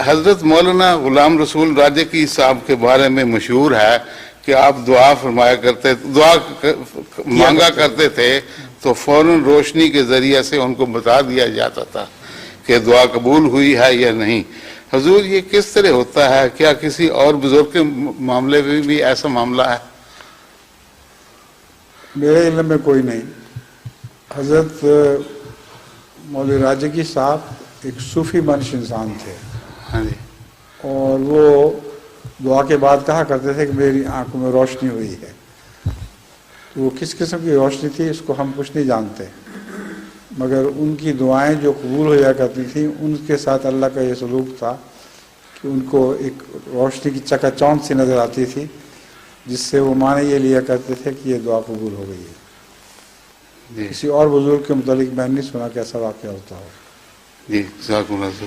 حضرت مولانا غلام رسول راجکی صاحب کے بارے میں مشہور ہے کہ آپ دعا مانگا کرتے تھے تو فوراً روشنی کے ذریعے سے ان کو بتا دیا جاتا تھا کہ دعا قبول ہوئی ہے یا نہیں. حضور یہ کس طرح ہوتا ہے؟ کیا کسی اور بزرگ کے معاملے میں بھی ایسا معاملہ ہے؟ میرے علم میں کوئی نہیں. حضرت مولوی راجکی صاحب ایک صوفی منش انسان تھے. ہاں جی. اور وہ دعا کے بعد کہا کرتے تھے کہ میری آنکھوں میں روشنی ہوئی ہے. وہ کس قسم کی روشنی تھی اس کو ہم کچھ نہیں جانتے، مگر ان کی دعائیں جو قبول ہو جایا کرتی تھیں ان کے ساتھ اللہ کا یہ سلوک تھا کہ ان کو ایک روشنی کی چکا چوند سی نظر آتی تھی، جس سے وہ معنی یہ لیا کرتے تھے کہ یہ دعا قبول ہو گئی ہے. کسی اور بزرگ کے متعلق میں نہیں سنا کہ ایسا واقعہ ہوتا ہو. جی جزاک اللہ.